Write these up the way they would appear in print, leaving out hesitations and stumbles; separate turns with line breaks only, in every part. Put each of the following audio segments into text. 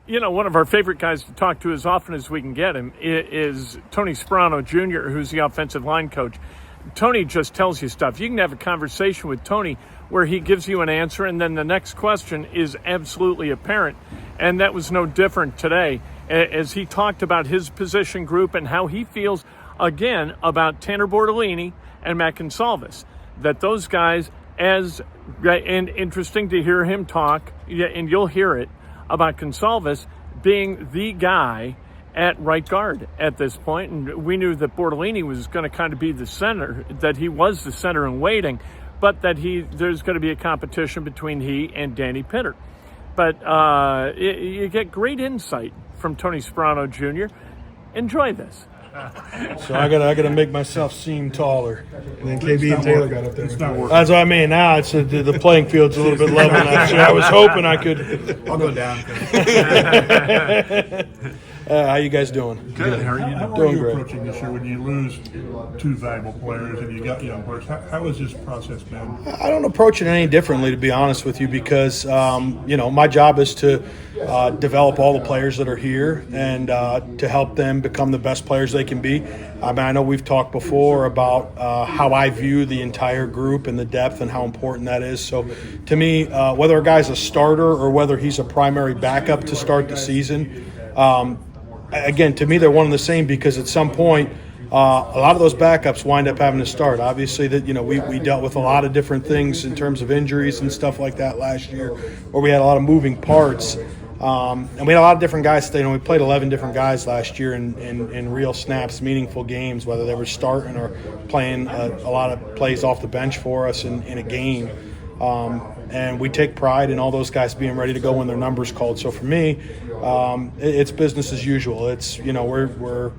one of our favorite guys to talk to as often as we can get him is Tony Sparano Jr., who's the offensive line coach. Tony just tells you stuff. You can have a conversation with Tony where he gives you an answer, and then the next question is absolutely apparent. And that was no different today as he talked about his position group and how he feels, again, about Tanor Bortolini and Matt Goncalves. That those guys, and interesting to hear him talk, and you'll hear it, about Gonzalez being the guy at right guard at this point. And we knew that Bordellini was going to kind of be the center, that he was the center in waiting, but that there's going to be a competition between he and Danny Pitter. But you get great insight from Tony Sparano Jr. Enjoy this.
So I gotta make myself seem taller. And then KB and Taylor got up there.
It's not working.
That's what I mean. Now it's the playing field's a little bit level now. So I was hoping I could.
I'll go down.
How you guys doing?
Good. How are you? How
Doing
are you
great.
approaching this year when you lose two valuable players and you got young players? How has this process been?
I don't approach it any differently, to be honest with you, because my job is to develop all the players that are here and to help them become the best players they can be. I know we've talked before about how I view the entire group and the depth and how important that is. So to me, whether a guy's a starter or whether he's a primary backup to start the season, again, to me, they're one and the same, because at some point, a lot of those backups wind up having to start. Obviously, that we dealt with a lot of different things in terms of injuries and stuff like that last year, where we had a lot of moving parts, and we had a lot of different guys. We played 11 different guys last year in real snaps, meaningful games, whether they were starting or playing a lot of plays off the bench for us in a game. And we take pride in all those guys being ready to go when their number's called. So for me, it's business as usual. It's we're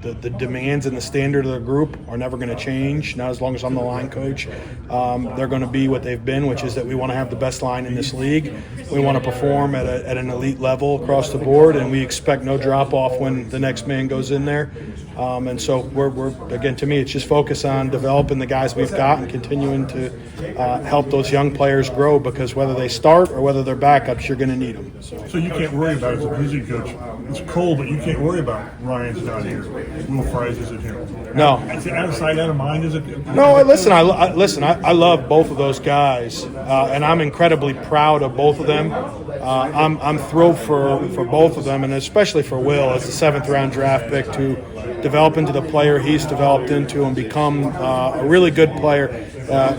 the demands and the standard of the group are never going to change. Not as long as I'm the line coach. They're going to be what they've been, which is that we want to have the best line in this league. We want to perform at an elite level across the board, and we expect no drop off when the next man goes in there. And so we're again, to me, it's just focus on developing the guys we've got and continuing to help those young players grow, because whether they start or whether they're backups, you're going to need them.
So you can't worry about it as a position coach. It's cold, but you can't worry about Ryan's not here. Will Fries isn't here.
No.
It's out of sight, out of mind. Is it?
No, listen. I love both of those guys, and I'm incredibly proud of both of them. I'm thrilled for both of them, and especially for Will as the 7th round draft pick to develop into the player he's developed into and become a really good player.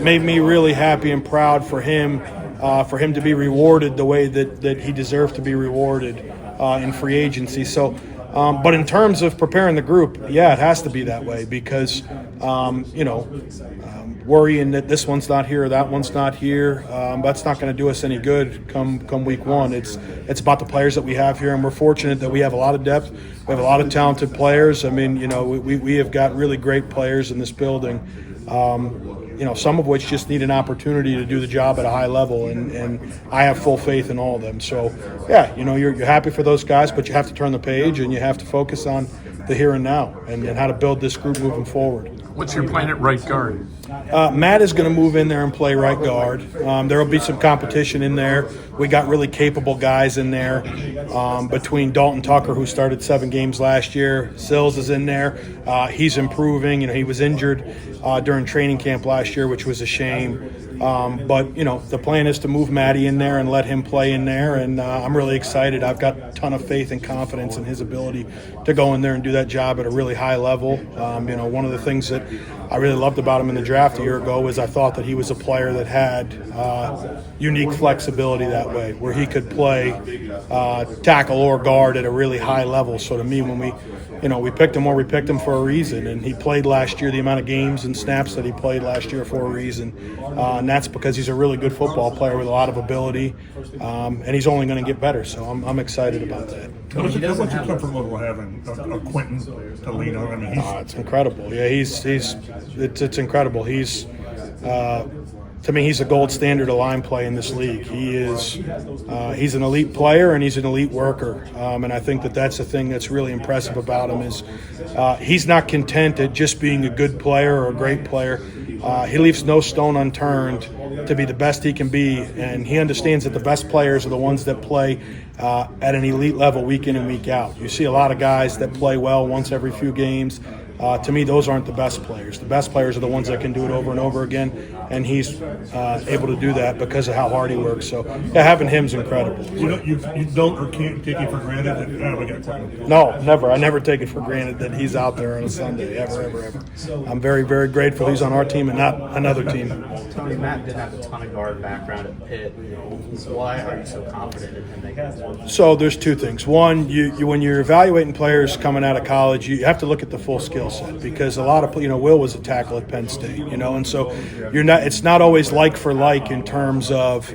Made me really happy and proud for him to be rewarded the way that he deserved to be rewarded in free agency. So. But in terms of preparing the group, yeah, it has to be that way, because, worrying that this one's not here or that one's not here, that's not going to do us any good come week one. It's about the players that we have here, and we're fortunate that we have a lot of depth. We have a lot of talented players. I mean, we have got really great players in this building. Some of which just need an opportunity to do the job at a high level, and I have full faith in all of them. So, yeah, you're happy for those guys, but you have to turn the page and you have to focus on the here and now and how to build this group moving forward.
What's your plan at right guard?
Matt is going to move in there and play right guard. There will be some competition in there. We got really capable guys in there between Dalton Tucker, who started 7 games last year. Sills is in there. He's improving. He was injured during training camp last year, which was a shame. But the plan is to move Matty in there and let him play in there, and I'm really excited. I've got a ton of faith and confidence in his ability to go in there and do that job at a really high level. One of the things that I really loved about him in the draft a year ago was I thought that he was a player that had unique flexibility that way, where he could play tackle or guard at a really high level. So to me, when we picked him for a reason, and he played last year the amount of games and snaps that he played last year for a reason, and that's because he's a really good football player with a lot of ability, and he's only going to get better. So I'm excited about that.
What's your comfort level having a Quinton to lean on? I mean,
it's incredible. Yeah, it's incredible. To me, he's a gold standard of line play in this league. He's an elite player, and he's an elite worker. And I think that's the thing that's really impressive about him is he's not content at just being a good player or a great player. he leaves no stone unturned to be the best he can be, and he understands that the best players are the ones that play at an elite level week in and week out. You see a lot of guys that play well once every few games. To me, those aren't the best players. The best players are the ones that can do it over and over again, and he's able to do that because of how hard he works. So, yeah, having him's incredible.
You don't or can't take it for granted that we got Quinton.
No, never. I never take it for granted that he's out there on a Sunday, ever. I'm very, very grateful he's on our team and not another team.
Tony, Matt did have a ton of guard background at Pitt. Why are you so confident in him making this?
So there's two things. One, you when you're evaluating players coming out of college, you have to look at the full skill set, because a lot of Will was a tackle at Penn State, and so it's not always like for like in terms of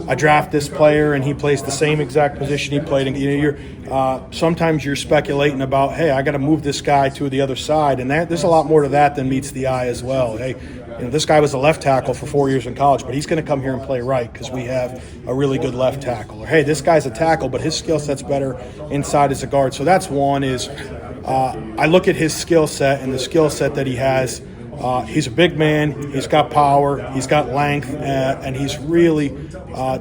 I draft this player and he plays the same exact position he played in. Sometimes you're speculating about, hey, I got to move this guy to the other side, and there's a lot more to that than meets the eye as well. Hey, this guy was a left tackle for 4 years in college, but he's going to come here and play right because we have a really good left tackle. Or, hey, this guy's a tackle, but his skill set's better inside as a guard. So that's one is I look at his skill set and the skill set that he has. He's a big man. He's got power. He's got length, and he's really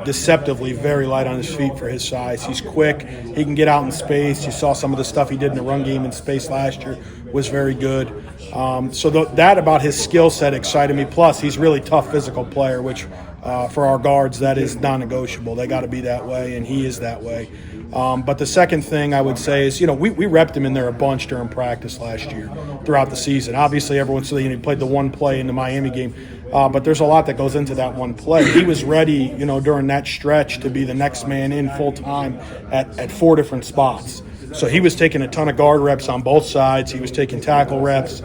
deceptively very light on his feet for his size. He's quick. He can get out in space. You saw some of the stuff he did in the run game in space last year was very good. That about his skill set excited me. Plus, he's a really tough physical player, which for our guards, that is non-negotiable. They got to be that way, and he is that way. But the second thing I would say is, we repped him in there a bunch during practice last year throughout the season. Obviously, everyone's saying he played the one play in the Miami game, but there's a lot that goes into that one play. He was ready, during that stretch to be the next man in full time at 4 different spots. So he was taking a ton of guard reps on both sides. He was taking tackle reps.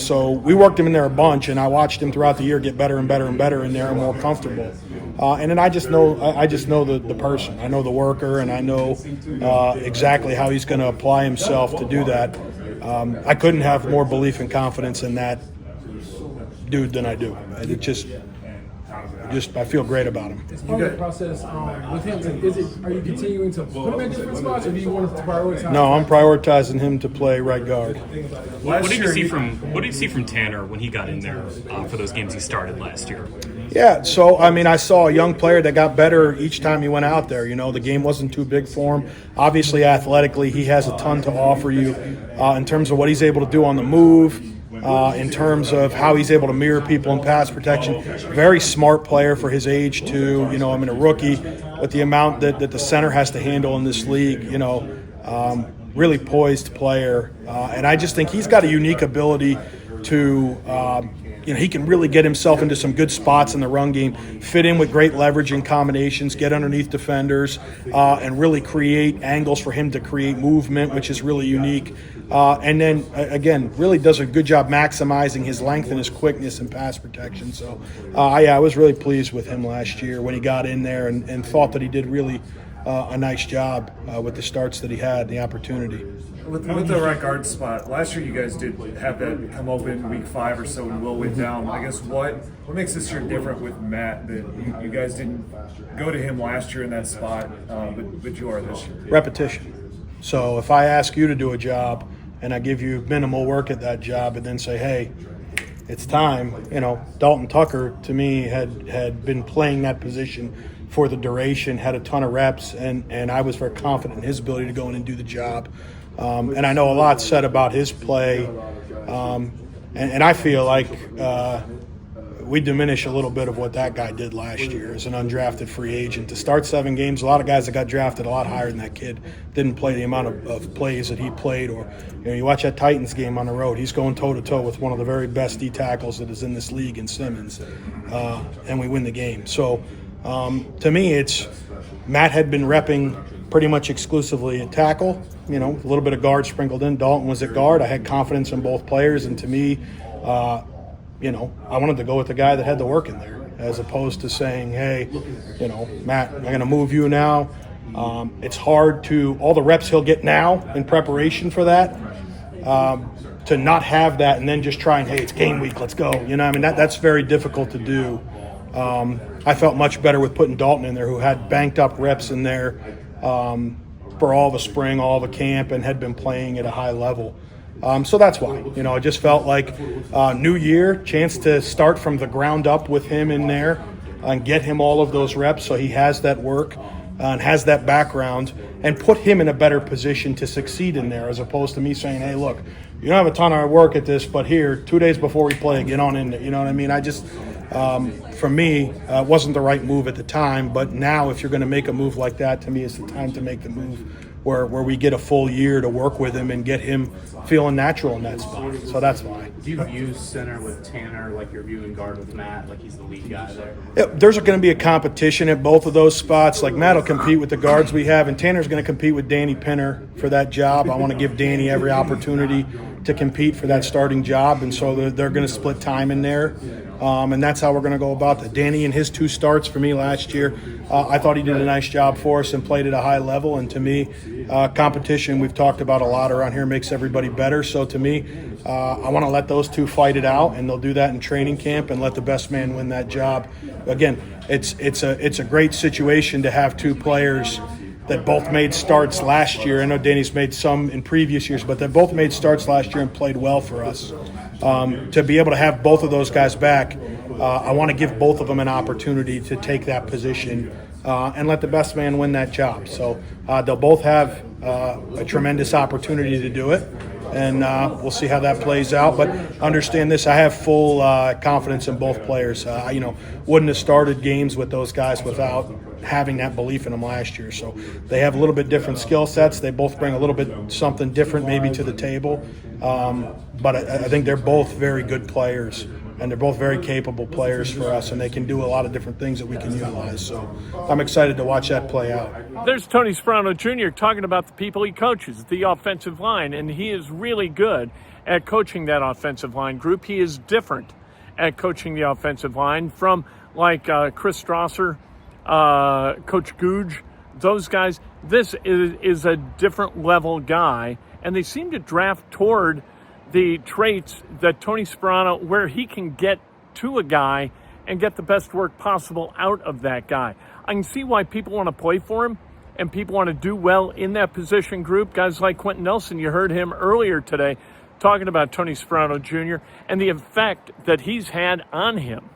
So we worked him in there a bunch, and I watched him throughout the year get better and better and better in there and more comfortable. And then I just know the person. I know the worker, and I know exactly how he's going to apply himself to do that. I couldn't have more belief and confidence in that dude than I do. It just I feel great about him.
Part of the process with him, are you continuing to put him in different spots, or do you want to prioritize?
No, I'm prioritizing him to play right guard.
What did you see from Tanor when he got in there for those games he started last year?
Yeah, so I saw a young player that got better each time he went out there. The game wasn't too big for him. Obviously, athletically, he has a ton to offer you in terms of what he's able to do on the move. In terms of how he's able to mirror people in pass protection. Very smart player for his age, too. A rookie with the amount that the center has to handle in this league, really poised player. And I just think he's got a unique ability to he can really get himself into some good spots in the run game, fit in with great leverage and combinations, get underneath defenders, and really create angles for him to create movement, which is really unique. And then, again, really does a good job maximizing his length and his quickness and pass protection. So, I was really pleased with him last year when he got in there and thought that he did really a nice job with the starts that he had, the opportunity.
With the right guard spot, last year you guys did have that come open week 5 or so and Will went down. I guess what makes this year different with Matt that you guys didn't go to him last year in that spot, but you are this year?
Repetition. So if I ask you to do a job and I give you minimal work at that job and then say, hey, it's time, Dalton Tucker to me had been playing that position for the duration, had a ton of reps, and I was very confident in his ability to go in and do the job. And I know a lot said about his play, and I feel like we diminish a little bit of what that guy did last year as an undrafted free agent. To start 7 games, a lot of guys that got drafted a lot higher than that kid didn't play the amount of plays that he played. Or you watch that Titans game on the road, he's going toe-to-toe with one of the very best D tackles that is in this league in Simmons, and we win the game. So to me, it's Matt had been repping pretty much exclusively at tackle, a little bit of guard sprinkled in. Dalton was at guard. I had confidence in both players, and to me, I wanted to go with the guy that had the work in there, as opposed to saying, hey, Matt, I'm going to move you now. It's hard to all the reps he'll get now in preparation for that, to not have that and then just try and, hey, it's game week, let's go. That's very difficult to do. I felt much better with putting Dalton in there, who had banked up reps in there for all the spring, all the camp, and had been playing at a high level. So that's why, I just felt like new year, chance to start from the ground up with him in there and get him all of those reps so he has that work and has that background and put him in a better position to succeed in there, as opposed to me saying, hey, look, you don't have a ton of work at this, but here, 2 days before we play, get on in there. You know what I mean? I just, for me, it wasn't the right move at the time, but now if you're going to make a move like that, to me, it's the time to make the move where we get a full year to work with him and get him feeling natural in that spot. So that's why.
Do you view center with Tanor like you're viewing guard with Matt, like he's the lead guy there?
Yeah, there's going to be a competition at both of those spots. Like Matt will compete with the guards we have, and Tanor's going to compete with Danny Pinner for that job. I want to give Danny every opportunity to compete for that starting job, and so they're going to split time in there. And that's how we're going to go about that. Danny, in his 2 starts for me last year, I thought he did a nice job for us and played at a high level. And to me, competition, we've talked about a lot around here, makes everybody better. So to me, I want to let those 2 fight it out, and they'll do that in training camp and let the best man win that job. Again, it's a great situation to have 2 players that both made starts last year. I know Danny's made some in previous years, but they both made starts last year and played well for us. To be able to have both of those guys back, I want to give both of them an opportunity to take that position and let the best man win that job. So they'll both have a tremendous opportunity to do it, and we'll see how that plays out. But understand this, I have full confidence in both players. Wouldn't have started games with those guys without having that belief in them last year. So they have a little bit different skill sets. They both bring a little bit something different maybe to the table. But I think they're both very good players, and they're both very capable players for us, and they can do a lot of different things that we can utilize. So I'm excited to watch that play out.
There's Tony Sparano Jr. talking about the people he coaches, the offensive line, and he is really good at coaching that offensive line group. He is different at coaching the offensive line from like Chris Strasser, Coach Googe, those guys. This is a different level guy, and they seem to draft toward the traits that Tony Sparano, where he can get to a guy and get the best work possible out of that guy. I can see why people want to play for him and people want to do well in that position group. Guys like Quinton Nelson, you heard him earlier today talking about Tony Sparano Jr. and the effect that he's had on him.